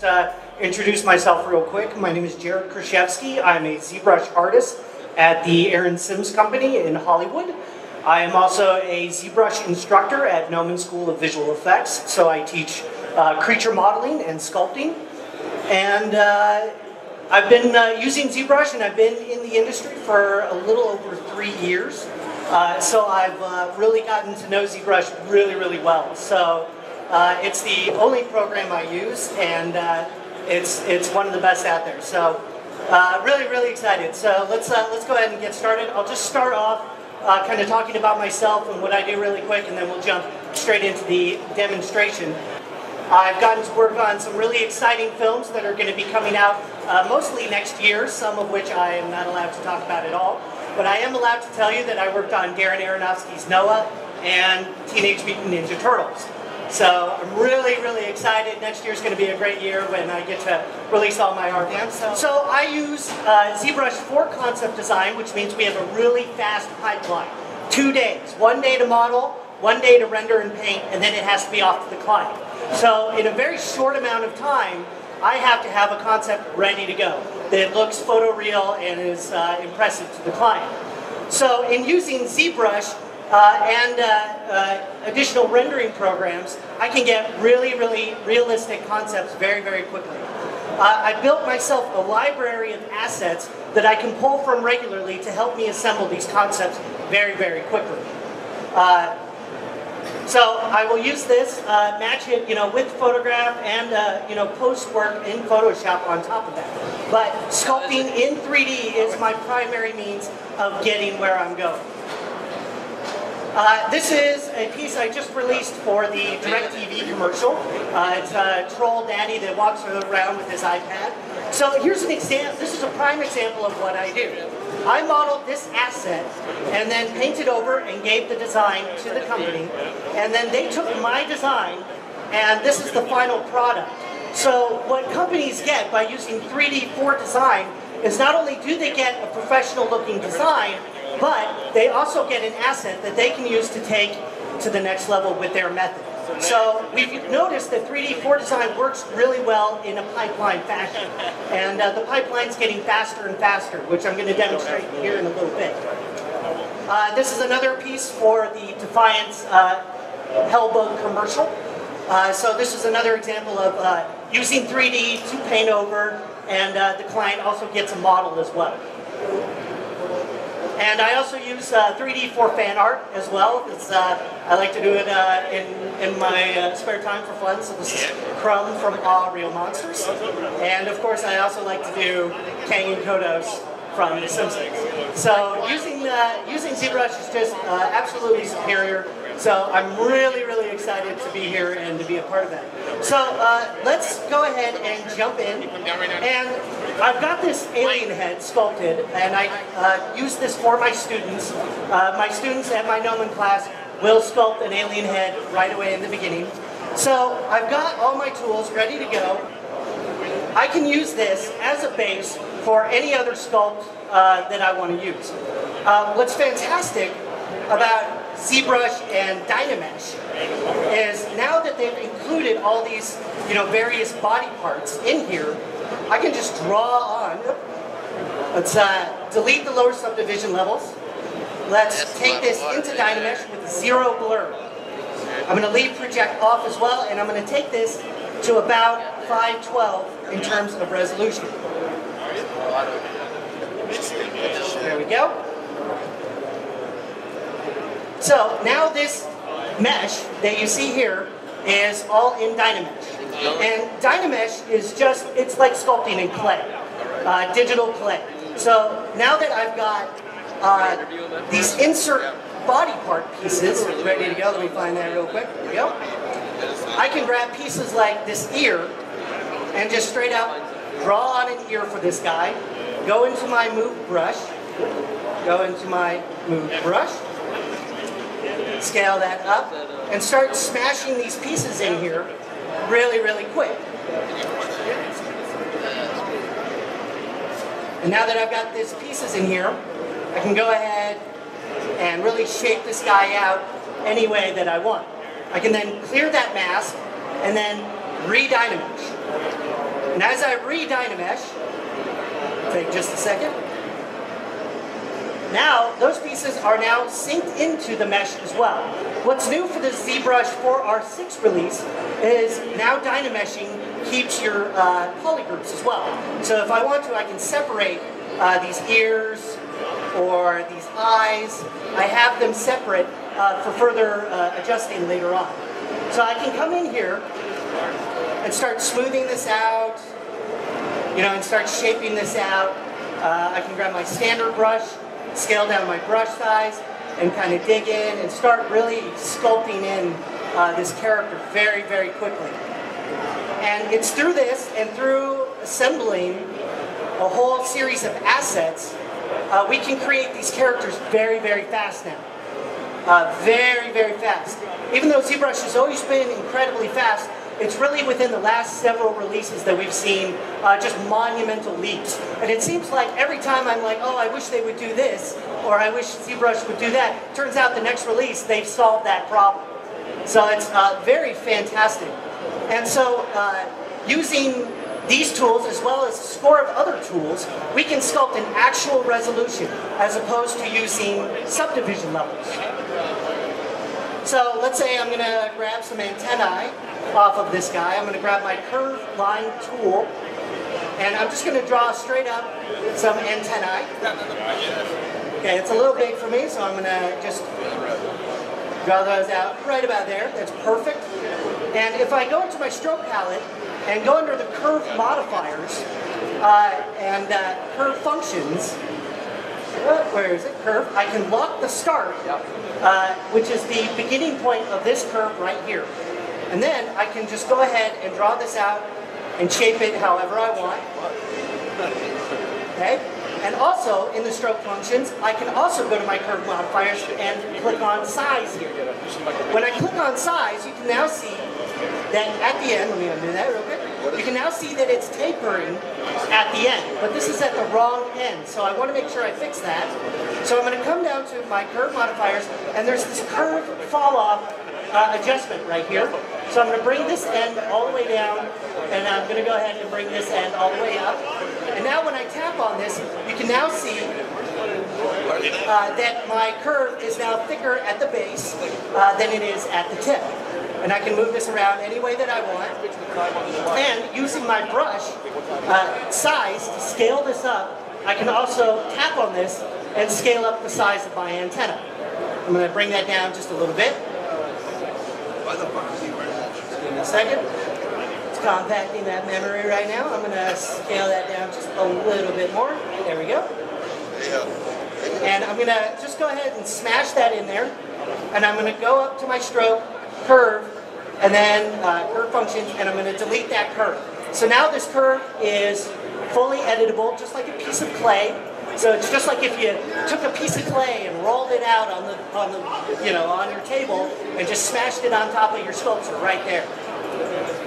just introduce myself real quick. My name is Krichevsky. I'm a ZBrush artist at the Aaron Sims Company in Hollywood. I am also a ZBrush instructor at Noman School of Visual Effects, so I teach creature modeling and sculpting. And I've been using ZBrush, and I've been in the industry for a little over 3 years. So I've really gotten to know ZBrush really well. So it's the only program I use, and it's one of the best out there. So really excited. So let's go ahead and get started. I'll just start off kind of talking about myself and what I do really quick, and then we'll jump straight into the demonstration. I've gotten to work on some really exciting films that are going to be coming out mostly next year, some of which I am not allowed to talk about at all. But I am allowed to tell you that I worked on Darren Aronofsky's Noah and Teenage Mutant Ninja Turtles. So I'm really excited. Next year's going to be a great year when I get to release all my art. So I use ZBrush for concept design, which means we have a really fast pipeline. 2 days. 1 day to model, 1 day to render and paint, and then it has to be off to the client. So in a very short amount of time, I have to have a concept ready to go that looks photoreal and is impressive to the client. So in using ZBrush and additional rendering programs, I can get really realistic concepts very quickly. I built myself a library of assets that I can pull from regularly to help me assemble these concepts very quickly. So I will use this, match it, with photograph and post work in Photoshop on top of that. But sculpting in 3D is my primary means of getting where I'm going. This is a piece I just released for the DirecTV commercial. It's a troll daddy that walks around with his iPad. So here's an example. This is a prime example of what I do. I modeled this asset and then painted over and gave the design to the company. And then they took my design, and this is the final product. So what companies get by using 3D for design is not only do they get a professional looking design, but they also get an asset that they can use to take to the next level with their method. So we've noticed that 3D for design works really well in a pipeline fashion. And the pipeline's getting faster and faster, which I'm going to demonstrate here in a little bit. This is another piece for the Defiance Hellbug commercial. So this is another example of using 3D to paint over, and the client also gets a model as well. And I also use 3D for fan art as well. I like to do it in my spare time for fun. So this is Crumb from Aw Real Monsters. And of course I also like to do Kang and Kodos from The Simpsons. So using ZBrush is just absolutely superior. So I'm really excited to be here and to be a part of that. So let's go ahead and jump in. And I've got this alien head sculpted, and I use this for my students. My students at my Noman class will sculpt an alien head right away in the beginning. So I've got all my tools ready to go. I can use this as a base for any other sculpt that I want to use. What's fantastic about ZBrush and dynamesh is now that they've included all these, various body parts in here, I can just draw on. Let's delete the lower subdivision levels. Let's take this into dynamesh with 0 blur. I'm going to leave project off as well, and I'm going to take this to about 512 in terms of resolution. There we go. So now this mesh that you see here is all in dynamesh. And dynamesh is it's like sculpting in clay, digital clay. So now that I've got these insert body part pieces ready to go, let me find that real quick, there we go. I can grab pieces like this ear and just straight out draw on an ear for this guy, go into my move brush, scale that up, and start smashing these pieces in here really quick. And now that I've got these pieces in here, I can go ahead and really shape this guy out any way that I want. I can then clear that mask and then re-dynamesh. And as I re-dynamesh, take just a second, now those pieces are now synced into the mesh as well. What's new for the ZBrush 4R6 release is now dynameshing keeps your polygroups as well. So if I want to, I can separate these ears or these eyes. I have them separate for further adjusting later on. So I can come in here and start smoothing this out, and start shaping this out. I can grab my standard brush, scale down my brush size, and kind of dig in and start really sculpting in this character very, very quickly. And it's through this and through assembling a whole series of assets, we can create these characters very, very fast now. Very, very fast. Even though ZBrush has always been incredibly fast, it's really within the last several releases that we've seen just monumental leaps. And it seems like every time I'm like, oh, I wish they would do this, or I wish ZBrush would do that, turns out the next release, they've solved that problem. So it's very fantastic. And so using these tools, as well as a score of other tools, we can sculpt an actual resolution, as opposed to using subdivision levels. So let's say I'm going to grab some antennae off of this guy. I'm going to grab my curve line tool, and I'm just going to draw straight up some antennae. Okay, it's a little big for me, so I'm going to just draw those out right about there. That's perfect. And if I go into my stroke palette and go under the curve modifiers and curve functions, where is it? Curve. I can lock the start, which is the beginning point of this curve right here. And then I can just go ahead and draw this out and shape it however I want. Okay? And also, in the stroke functions, I can also go to my curve modifiers and click on size here. When I click on size, you can now see that at the end, let me undo that real quick. You can now see that it's tapering at the end, but this is at the wrong end, so I want to make sure I fix that. So I'm going to come down to my curve modifiers, and there's this curve fall-off adjustment right here. So I'm going to bring this end all the way down, and I'm going to go ahead and bring this end all the way up. And now when I tap on this, you can now see that my curve is now thicker at the base than it is at the tip. And I can move this around any way that I want. And using my brush size to scale this up, I can also tap on this and scale up the size of my antenna. I'm going to bring that down just a little bit. Just give me a second. It's compacting that memory right now. I'm going to scale that down just a little bit more. There we go. And I'm going to just go ahead and smash that in there. And I'm going to go up to my stroke, curve, and then curve functions, and I'm going to delete that curve. So now this curve is fully editable, just like a piece of clay. So it's just like if you took a piece of clay and rolled it out on your table and just smashed it on top of your sculpture right there.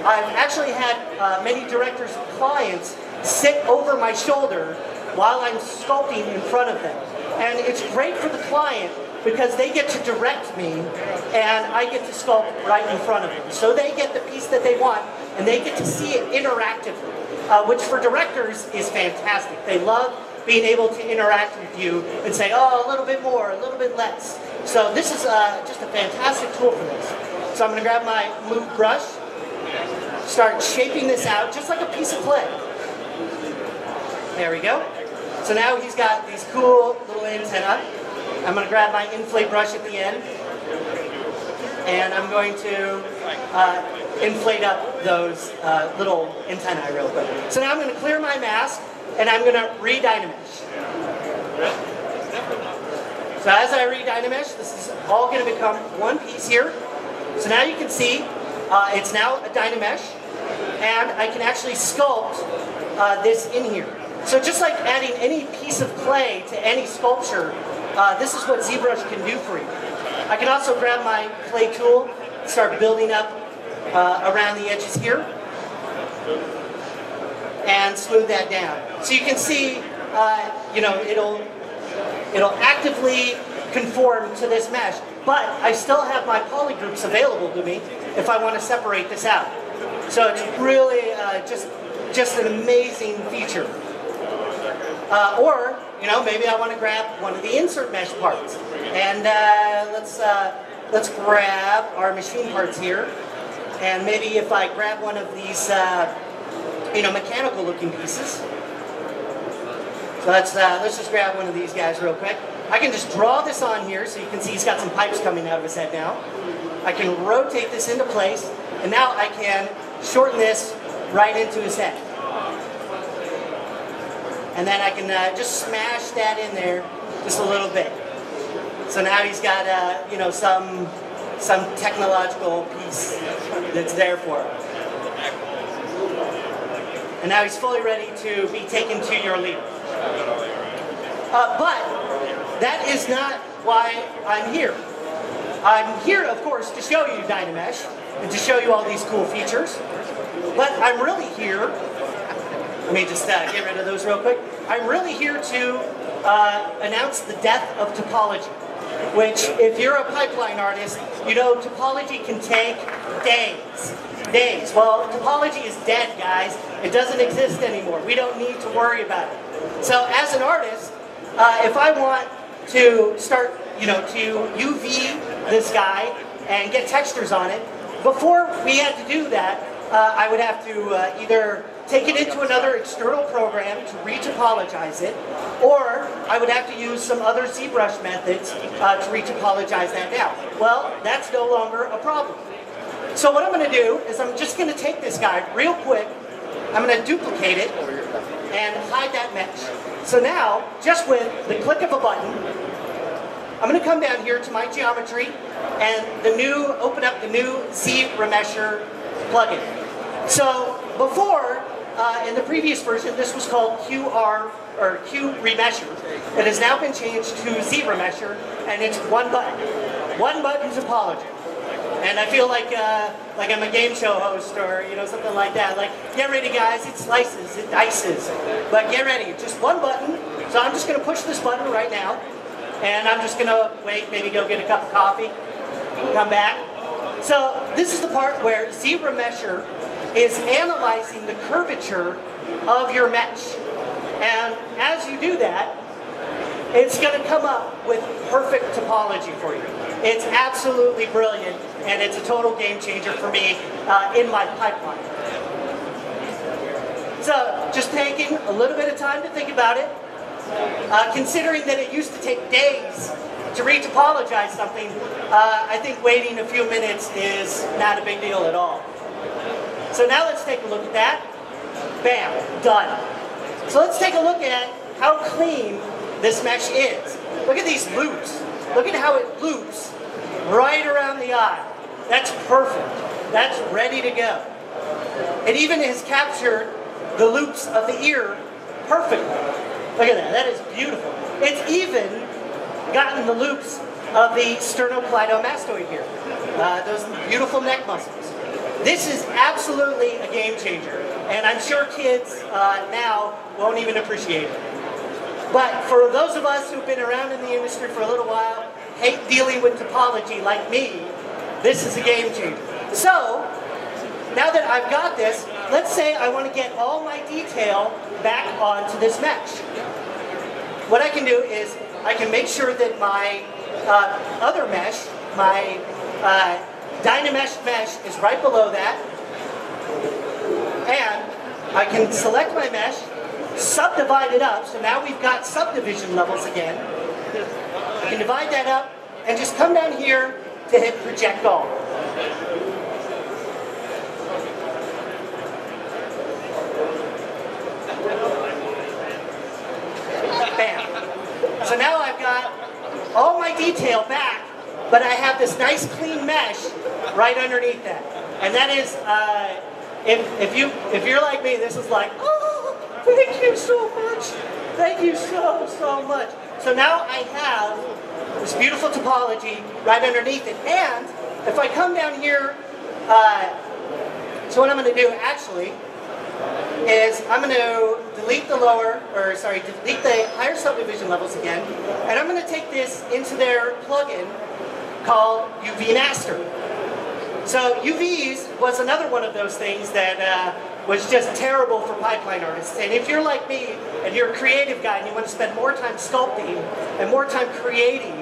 I've actually had many directors and clients sit over my shoulder while I'm sculpting in front of them. And it's great for the client because they get to direct me and I get to sculpt right in front of them. So they get the piece that they want and they get to see it interactively, which for directors is fantastic. They love being able to interact with you and say, oh, a little bit more, a little bit less. So this is just a fantastic tool for this. So I'm going to grab my move brush, start shaping this out just like a piece of clay. There we go. So now he's got these cool little antennae. I'm going to grab my inflate brush at the end, and I'm going to inflate up those little antennae real quick. So now I'm going to clear my mask, and I'm going to re-dynamesh. So as I re-dynamesh, this is all going to become one piece here. So now you can see it's now a dynamesh, and I can actually sculpt this in here. So just like adding any piece of clay to any sculpture, this is what ZBrush can do for you. I can also grab my clay tool, start building up around the edges here, and smooth that down. So you can see, it'll actively conform to this mesh, but I still have my polygroups available to me if I want to separate this out. So it's really just just an amazing feature. Or, you know, maybe I want to grab one of the insert mesh parts. And let's grab our machine parts here. And maybe if I grab one of these, you know, mechanical looking pieces. So let's just grab one of these guys real quick. I can just draw this on here so you can see he's got some pipes coming out of his head now. I can rotate this into place, and now I can shorten this right into his head. And then I can just smash that in there just a little bit. So now he's got, you know, some technological piece that's there for him. And now he's fully ready to be taken to your leader. But that is not why I'm here. I'm here, of course, to show you dynamesh and to show you all these cool features. But I'm really here, let me just get rid of those real quick. I'm really here to announce the death of topology, which if you're a pipeline artist, you know topology can take days. Days. Well, topology is dead, guys. It doesn't exist anymore. We don't need to worry about it. So as an artist, if I want to start, you know, to UV this guy and get textures on it, before we had to do that, I would have to either take it into another external program to retopologize it, or I would have to use some other ZBrush methods to retopologize that down. Well, that's no longer a problem. So what I'm going to do is I'm just going to take this guy real quick, I'm going to duplicate it, and hide that mesh. So now, just with the click of a button, I'm going to come down here to my geometry and open up the new ZRemesher plugin. So before, in the previous version, this was called QRemesher. It has now been changed to ZRemesher, and it's one button. One button topology. And I feel like I'm a game show host or, you know, something like that. Like, get ready guys, it slices, it dices. But get ready, just one button. So I'm just going to push this button right now. And I'm just going to wait, maybe go get a cup of coffee, come back. So this is the part where ZRemesher is analyzing the curvature of your mesh. And as you do that, it's going to come up with perfect topology for you. It's absolutely brilliant, and it's a total game changer for me in my pipeline. So, just taking a little bit of time to think about it, considering that it used to take days to retopologize something, I think waiting a few minutes is not a big deal at all. So now let's take a look at that. Bam, done. So let's take a look at how clean this mesh is. Look at these loops. Look at how it loops right around the eye. That's perfect. That's ready to go. It even has captured the loops of the ear perfectly. Look at that. That is beautiful. It's even gotten the loops of the sternocleidomastoid here. Those beautiful neck muscles. This is absolutely a game changer. And I'm sure kids now won't even appreciate it. But for those of us who've been around in the industry for a little while, hate dealing with topology like me, this is a game changer. So, now that I've got this, let's say I want to get all my detail back onto this mesh. What I can do is, I can make sure that my other mesh, my dynamesh mesh is right below that. And I can select my mesh, subdivide it up, so now we've got subdivision levels again. I can divide that up and just come down here to hit project all. Bam. So now I've got all my detail back, but I have this nice clean mesh right underneath that. And that is, if you're like me, this is like, oh, thank you so much. Thank you so much. So now I have this beautiful topology right underneath it. And if I come down here, so what I'm going to do actually is I'm going to delete the delete the higher subdivision levels again, and I'm going to take this into their plugin called UV Master. So UVs was another one of those things that was just terrible for pipeline artists. And if you're like me, and you're a creative guy, and you want to spend more time sculpting, and more time creating,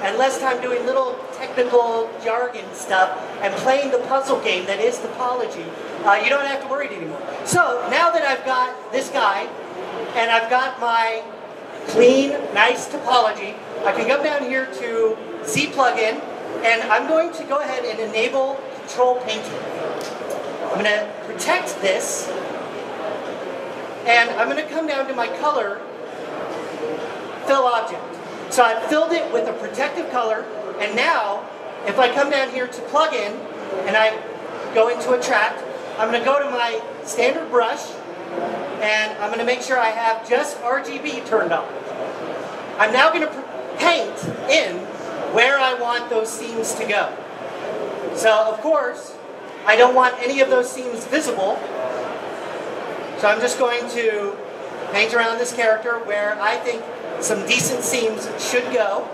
and less time doing little technical jargon stuff, and playing the puzzle game that is topology, you don't have to worry anymore. So now that I've got this guy, and I've got my clean, nice topology, I can go down here to Z plugin, and I'm going to go ahead and enable control painting. I'm going to protect this, and I'm going to come down to my color, fill object. So I've filled it with a protective color, and now, if I come down here to plugin, and I go into attract, I'm going to go to my standard brush, and I'm going to make sure I have just RGB turned on. I'm now going to paint in where I want those seams to go. So, of course, I don't want any of those seams visible. So I'm just going to paint around this character where I think some decent seams should go.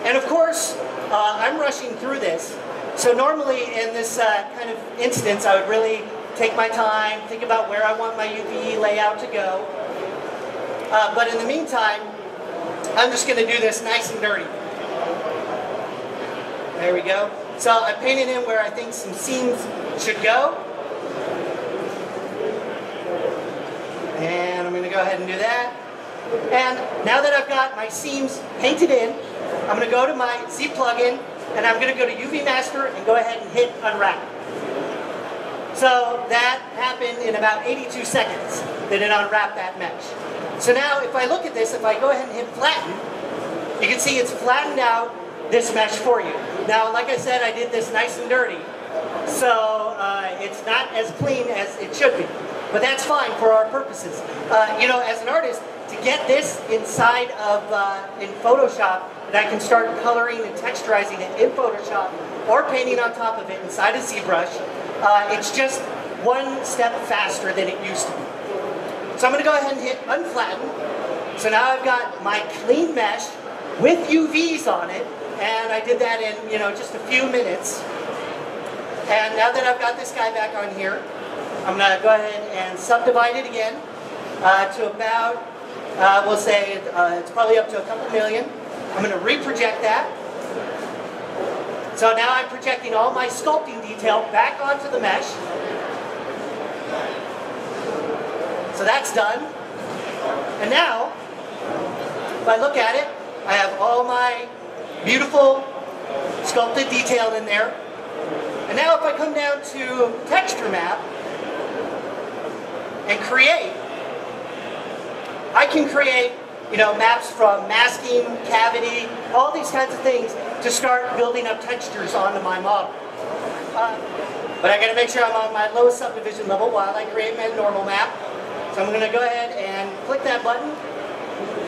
And of course, I'm rushing through this. So normally in this kind of instance, I would really take my time, think about where I want my UV layout to go. But in the meantime, I'm just going to do this nice and dirty. There we go. So I painted in where I think some seams should go. And I'm going to go ahead and do that. And now that I've got my seams painted in, I'm going to go to my Z plugin, and I'm going to go to UV Master and go ahead and hit Unwrap. So that happened in about 82 seconds that it unwrapped that mesh. So now if I look at this, if I go ahead and hit Flatten, you can see it's flattened out this mesh for you. Now, like I said, I did this nice and dirty, so it's not as clean as it should be. But that's fine for our purposes. You know, as an artist, to get this inside of in Photoshop, that I can start coloring and texturizing it in Photoshop, or painting on top of it inside of ZBrush, it's just one step faster than it used to be. So I'm going to go ahead and hit Unflatten. So now I've got my clean mesh with UVs on it, and I did that in, you know, just a few minutes. And now that I've got this guy back on here, I'm going to go ahead and subdivide it again to about, we'll say it's probably up to a couple million. I'm going to reproject that. So now I'm projecting all my sculpting detail back onto the mesh. So that's done. And now, if I look at it, I have all my beautiful sculpted detail in there. And now if I come down to texture map and create, I can create, you know, maps from masking, cavity, all these kinds of things to start building up textures onto my model. But I got to make sure I'm on my lowest subdivision level while I create my normal map. So I'm going to go ahead and click that button.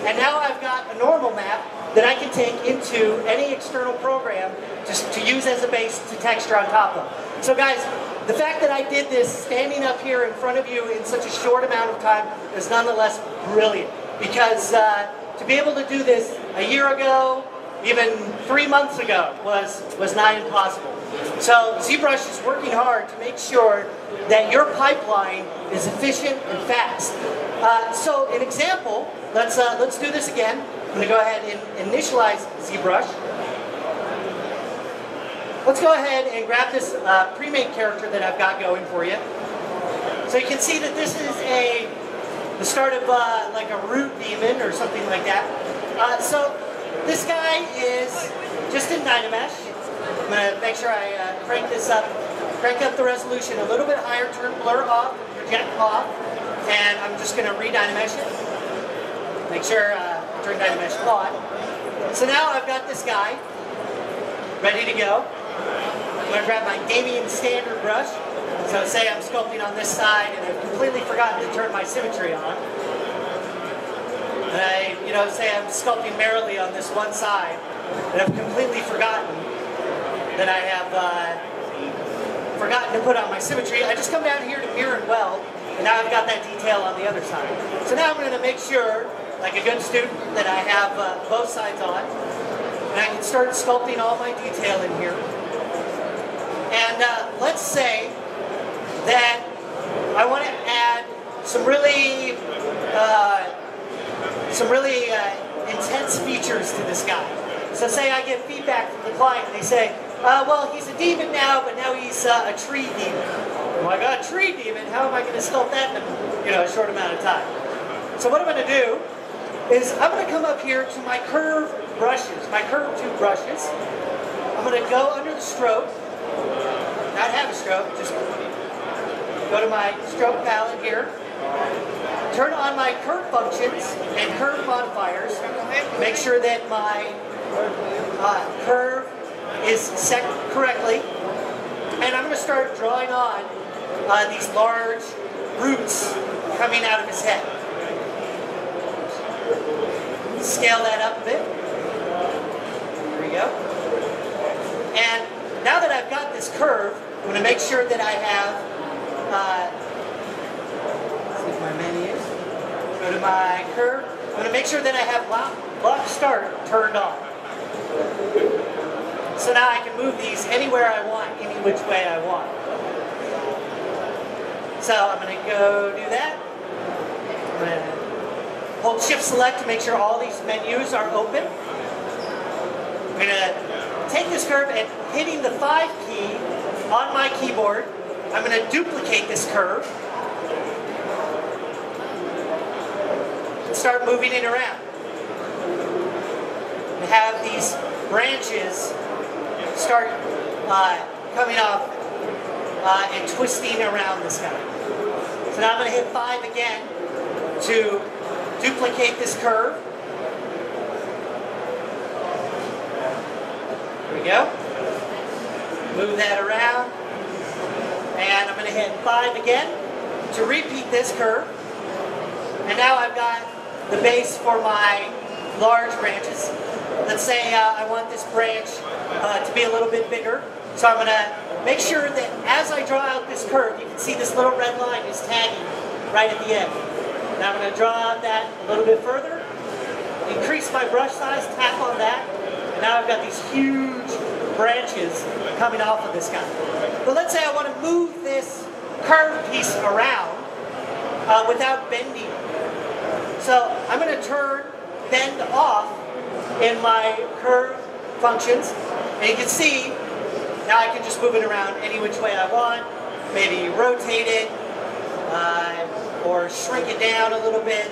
And now I've got a normal map that I can take into any external program just to use as a base to texture on top of. So guys, the fact that I did this standing up here in front of you in such a short amount of time is nonetheless brilliant. Because to be able to do this a year ago, even 3 months ago, was nigh impossible. So ZBrush is working hard to make sure that your pipeline is efficient and fast. So an example, let's do this again. I'm going to go ahead and initialize ZBrush. Let's go ahead and grab this pre-made character that I've got going for you. So you can see that this is the start of like a root demon or something like that. So this guy is just in dynamesh. I'm going to make sure I crank this up, crank up the resolution a little bit higher, turn blur off, project off, and I'm just going to re-dynamesh it. Make sure I turn dynamesh on. So now I've got this guy ready to go. I'm going to grab my Damien standard brush. So say I'm sculpting on this side and I've completely forgotten to turn my symmetry on. And I, you know, say I'm sculpting merrily on this one side and I've completely forgotten that I have forgotten to put on my symmetry. I just come down here to mirror and weld, and now I've got that detail on the other side. So now I'm going to make sure, like a good student, that I have both sides on, and I can start sculpting all my detail in here. And let's say that I want to add some really intense features to this guy. So say I get feedback from the client, and they say, well, he's a demon now, but now he's a tree demon. I'm like, a tree demon? How am I going to sculpt that in a short amount of time? So what I'm going to do is I'm going to come up here to my curved brushes, my curved tube brushes. I'm going to go under the stroke, not have a stroke, just go to my stroke palette here, turn on my curve functions and curve modifiers, make sure that my curve is set correctly, and I'm going to start drawing on these large roots coming out of his head. Scale that up a bit. There we go. And now that I've got this curve, I'm going to make sure that I have, let's see if my menu is, go to my curve. I'm going to make sure that I have lock start turned on. So now I can move these anywhere I want, any which way I want. So I'm going to go do that. I'm going to hold Shift Select to make sure all these menus are open. I'm going to take this curve and hitting the 5 key on my keyboard, I'm going to duplicate this curve and start moving it around. And have these branches start coming off and twisting around this guy. So now I'm going to hit 5 again to duplicate this curve. There we go. Move that around. And I'm going to hit 5 again to repeat this curve. And now I've got the base for my large branches. Let's say I want this branch to be a little bit bigger. So I'm going to make sure that as I draw out this curve, you can see this little red line is tagging right at the end. Now I'm going to draw out that a little bit further, increase my brush size, tap on that, and now I've got these huge branches coming off of this guy. But let's say I want to move this curved piece around without bending. So I'm going to turn bend off in my curve functions, and you can see now I can just move it around any which way I want, maybe rotate it, or shrink it down a little bit.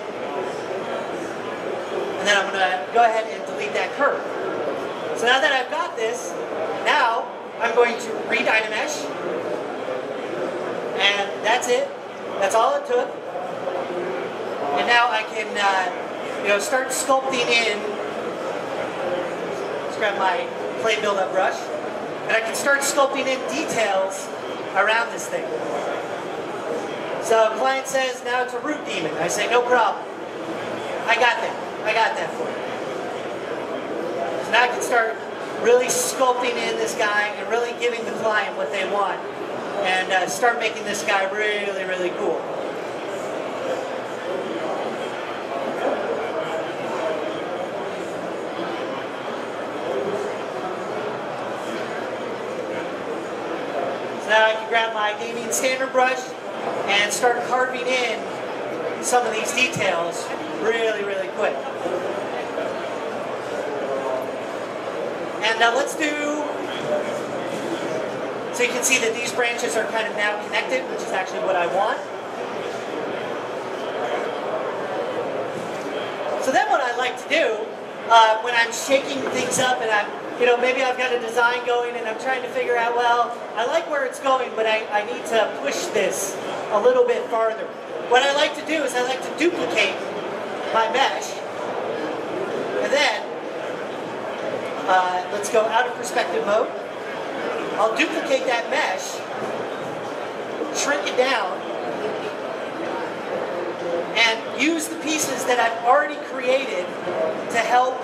And then I'm going to go ahead and delete that curve. So now that I've got this, now I'm going to re-dynamesh. And that's it. That's all it took. And now I can start sculpting in. Let's grab my clay build-up brush. And I can start sculpting in details around this thing. So the client says, now it's a root demon. I say, no problem. I got that. I got that for you. So now I can start really sculpting in this guy and really giving the client what they want. And start making this guy really, really cool. So now I can grab my gaming standard brush and start carving in some of these details really, really quick. And now let's do, so you can see that these branches are kind of now connected, which is actually what I want. So then what I like to do, when I'm shaking things up and I'm, maybe I've got a design going and I'm trying to figure out, well, I like where it's going, but I need to push this a little bit farther. What I like to do is I like to duplicate my mesh, and then let's go out of perspective mode. I'll duplicate that mesh, shrink it down, and use the pieces that I've already created to help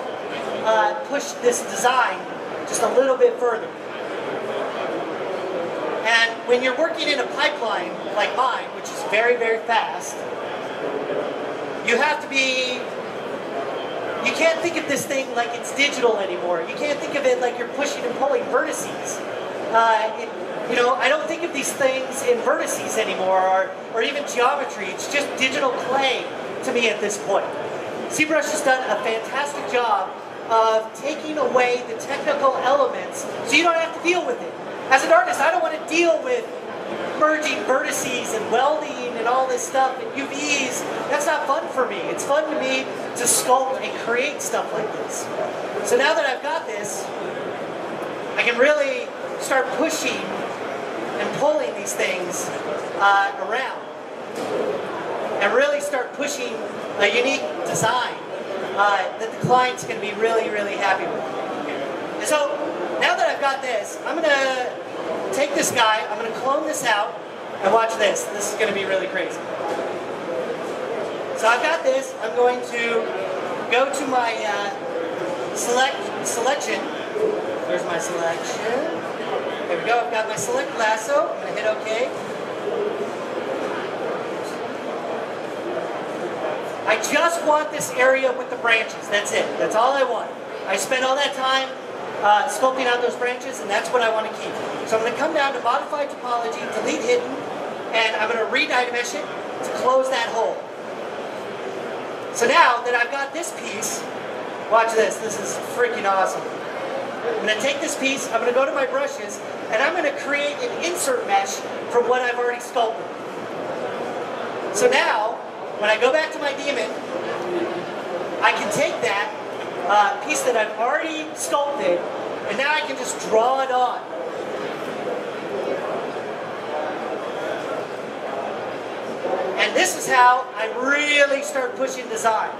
push this design just a little bit further. And when you're working in a pipeline like mine, which is very, very fast, you have to be, you can't think of this thing like it's digital anymore. You can't think of it like you're pushing and pulling vertices. I don't think of these things in vertices anymore, or even geometry. It's just digital clay to me at this point. ZBrush has done a fantastic job of taking away the technical elements so you don't have to deal with it. As an artist, I don't want to deal with merging vertices and welding and all this stuff and UVs. That's not fun for me. It's fun to me to sculpt and create stuff like this. So now that I've got this, I can really start pushing and pulling these things around and really start pushing a unique design that the client's going to be really, really happy with. And so now that I've got this, I'm going to take this guy, I'm going to clone this out, and watch this. This is going to be really crazy. So I've got this. I'm going to go to my selection. There's my selection. There we go. I've got my select lasso. I'm going to hit OK. I just want this area with the branches. That's it. That's all I want. I spent all that time sculpting out those branches, and that's what I want to keep. So I'm going to come down to Modify Topology, Delete Hidden, and I'm going to re-dynamesh it to close that hole. So now that I've got this piece, watch this. This is freaking awesome. I'm going to take this piece, I'm going to go to my brushes, and I'm going to create an insert mesh from what I've already sculpted. So now, when I go back to my demon, I can take that piece that I've already sculpted, and now I can just draw it on. And this is how I really start pushing design.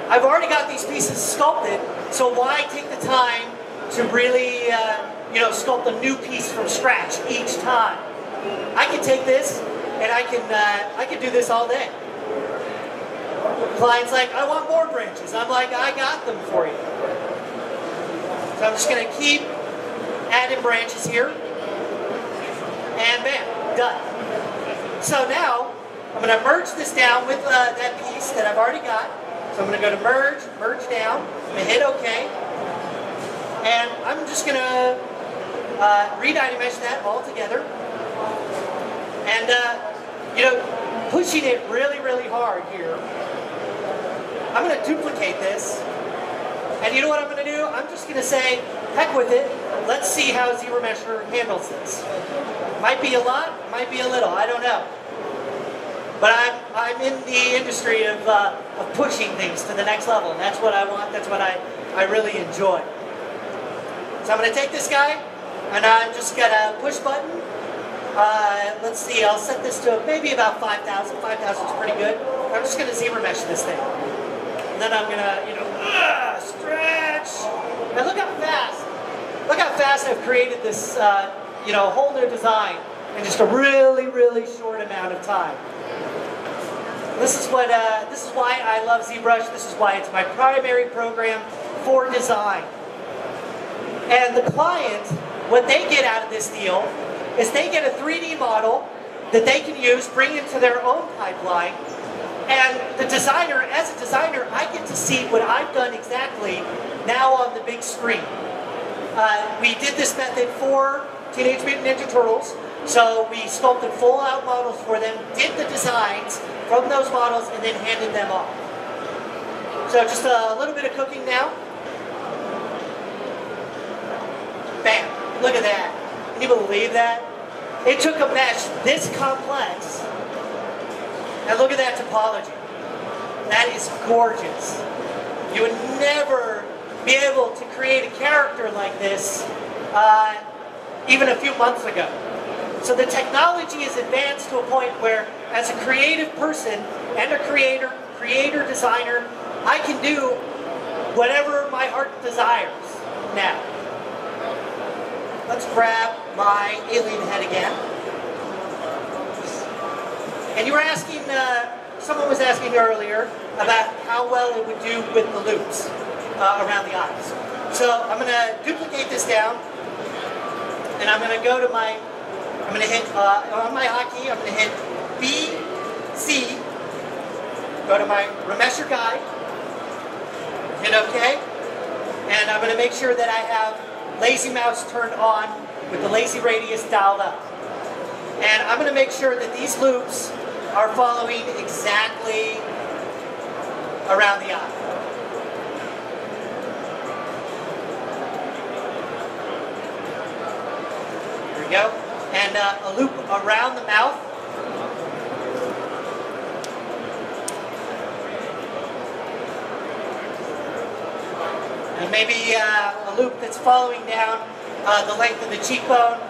I've already got these pieces sculpted, so why take the time to really, sculpt a new piece from scratch each time? I can take this, and I can do this all day. Client's like, I want more branches. I'm like, I got them for you. So I'm just going to keep adding branches here, and bam, done. So now, I'm going to merge this down with that piece that I've already got. So I'm going to go to merge, merge down, I'm going to hit OK, and I'm just going to re-dynamesh that all together. And, pushing it really, really hard here. I'm going to duplicate this. And you know what I'm going to do? I'm just going to say, heck with it. Let's see how ZBrush handles this. Might be a lot, might be a little, I don't know. But I'm in the industry of pushing things to the next level. And that's what I want, that's what I really enjoy. So I'm going to take this guy, and I'm just going to push button. Let's see, I'll set this to maybe about 5,000. 5,000 is pretty good. I'm just going to ZBrush this thing. And then I'm going to, stretch. And look how fast I've created this, whole new design in just a really, really short amount of time. This is why I love ZBrush. This is why it's my primary program for design. And the client, what they get out of this deal is they get a 3D model that they can use, bring into their own pipeline, and the designer, as a designer, I get to see what I've done exactly now on the big screen. We did this method for Teenage Mutant Ninja Turtles, so we sculpted full-out models for them, did the designs from those models, and then handed them off. So just a little bit of cooking now. Bam! Look at that. Can you believe that? It took a mesh this complex, and look at that topology. That is gorgeous. You would never be able to create a character like this even a few months ago. So the technology is advanced to a point where, as a creative person and a creator, designer, I can do whatever my heart desires now. Let's grab my alien head again. And you were asking, someone was asking earlier about how well it would do with the loops around the eyes. So I'm going to duplicate this down, and I'm going to go to my, I'm going to hit, on my hotkey, I'm going to hit B, C, go to my remesher guide, hit OK, and And I'm going to make sure that I have lazy mouse turned on with the lazy radius dialed up. And I'm going to make sure that these loops are following exactly around the eye. There we go. And a loop around the mouth. And maybe a loop that's following down the length of the cheekbone,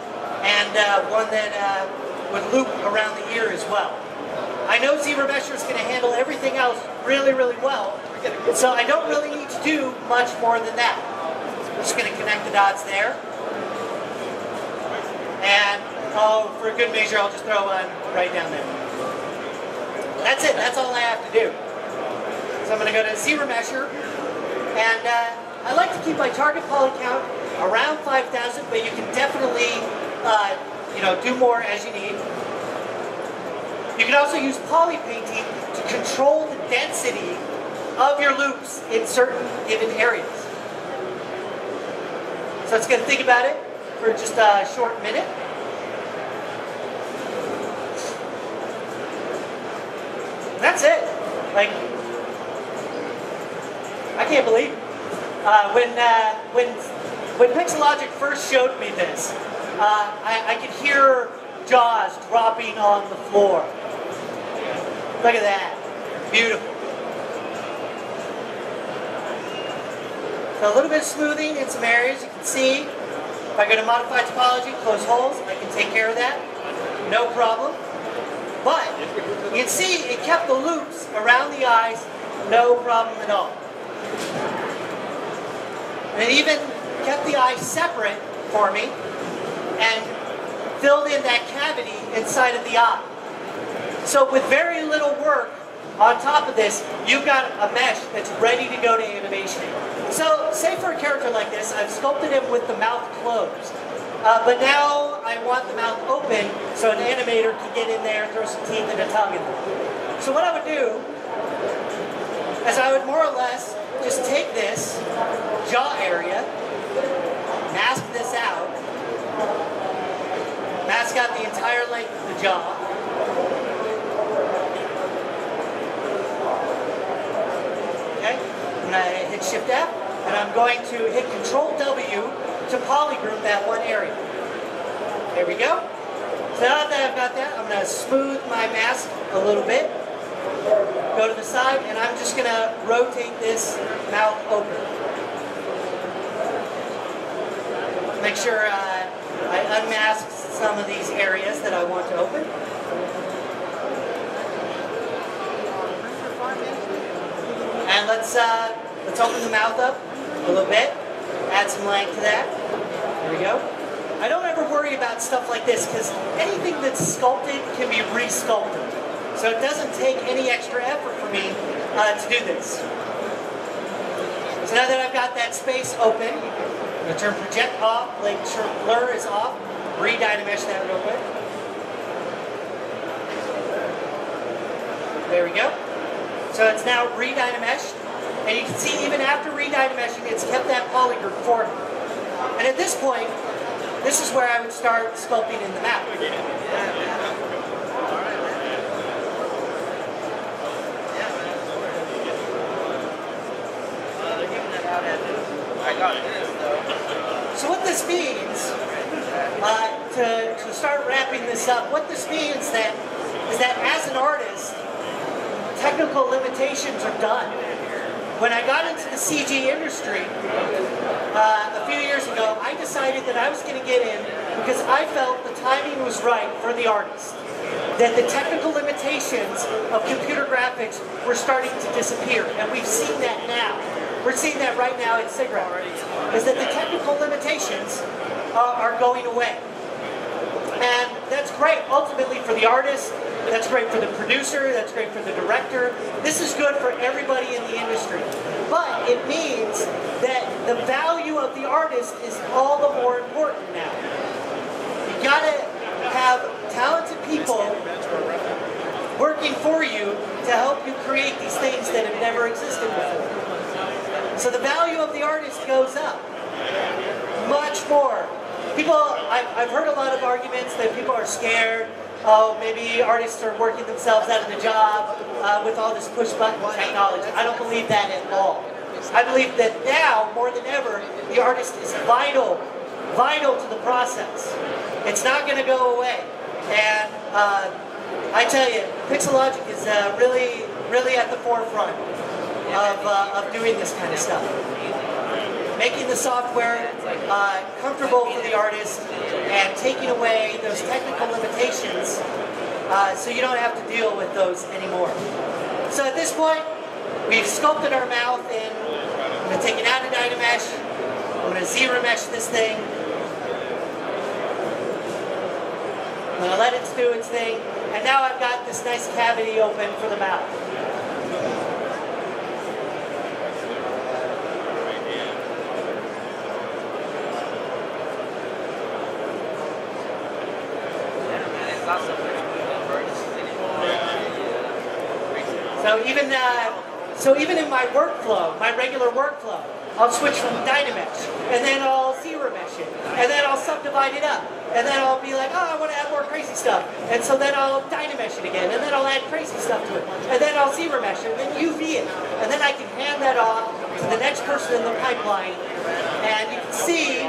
and one that would loop around the ear as well. I know ZBrush is going to handle everything else really, really well, so I don't really need to do much more than that. I'm just going to connect the dots there. And for a good measure, I'll just throw one right down there. That's it. That's all I have to do. So I'm going to go to ZBrush, and I like to keep my target poly count around 5,000, but you can definitely, do more as you need. You can also use poly painting to control the density of your loops in certain given areas. So let's get to think about it for just a short minute. And that's it. Like, I can't believe it. When Pixelogic first showed me this, I could hear jaws dropping on the floor. Look at that. Beautiful. So a little bit of smoothing in some areas. You can see, if I go to Modify Topology, close holes, I can take care of that. No problem. But you can see it kept the loops around the eyes, no problem at all. And it even kept the eye separate for me and filled in that cavity inside of the eye. So with very little work on top of this, you've got a mesh that's ready to go to animation. So say for a character like this, I've sculpted him with the mouth closed. But now I want the mouth open so an animator can get in there and throw some teeth and a tongue in there. So what I would do is I would more or less just take this jaw area, mask this out, mask out the entire length of the jaw. Okay, I'm going to hit Shift F, and I'm going to hit Control W to polygroup that one area. There we go. So now that I've got that, I'm going to smooth my mask a little bit. Go to the side, and I'm just going to rotate this mouth open. Make sure I unmask some of these areas that I want to open. And let's open the mouth up a little bit. Add some length to that. There we go. I don't ever worry about stuff like this because anything that's sculpted can be re-sculpted. So it doesn't take any extra effort for me to do this. So now that I've got that space open, I'm going to turn project off, make sure blur is off, re-dynamesh that real quick. There we go. So it's now re-dynameshed, and you can see even after re-dynameshing, it's kept that polygroup for me. And at this point, this is where I would start sculpting in the mouth. So what this means, to start wrapping this up, what this means is that as an artist, technical limitations are done. When I got into the CG industry a few years ago, I decided that I was going to get in because I felt the timing was right for the artist. That the technical limitations of computer graphics were starting to disappear, and we've seen that now. We're seeing that right now in SIGRAPH, is that the technical limitations are going away. And that's great ultimately for the artist, that's great for the producer, that's great for the director. This is good for everybody in the industry. But it means that the value of the artist is all the more important now. You gotta have talented people working for you to help you create these things that have never existed before. So the value of the artist goes up much more. People, I've heard a lot of arguments that people are scared. Oh, maybe artists are working themselves out of the job with all this push-button technology. I don't believe that at all. I believe that now, more than ever, the artist is vital to the process. It's not going to go away. And I tell you, Pixelogic is really at the forefront of doing this kind of stuff. Making the software comfortable for the artist and taking away those technical limitations so you don't have to deal with those anymore. So at this point, we've sculpted our mouth in. I'm going to take it out of dynamesh. I'm going to ZBrush this thing. I'm going to let it do its thing. And now I've got this nice cavity open for the mouth. So even in my workflow, my regular workflow, I'll switch from dynamesh, and then I'll ZBrush it, and then I'll subdivide it up, and then I'll be like, oh, I want to add more crazy stuff, and so then I'll dynamesh it again, and then I'll add crazy stuff to it, and then I'll ZBrush it, and then UV it, and then I can hand that off to the next person in the pipeline, and you can see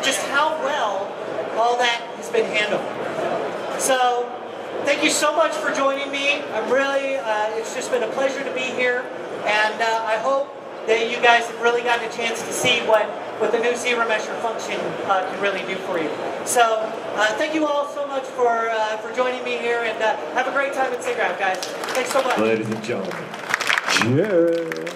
just how well all that has been handled. So, thank you so much for joining me. I'm really, it's just been a pleasure to be here, and I hope that you guys have really gotten a chance to see what the new ZBrush function can really do for you. So, thank you all so much for joining me here, and have a great time at SIGGRAPH, guys. Thanks so much. Ladies and gentlemen, cheers.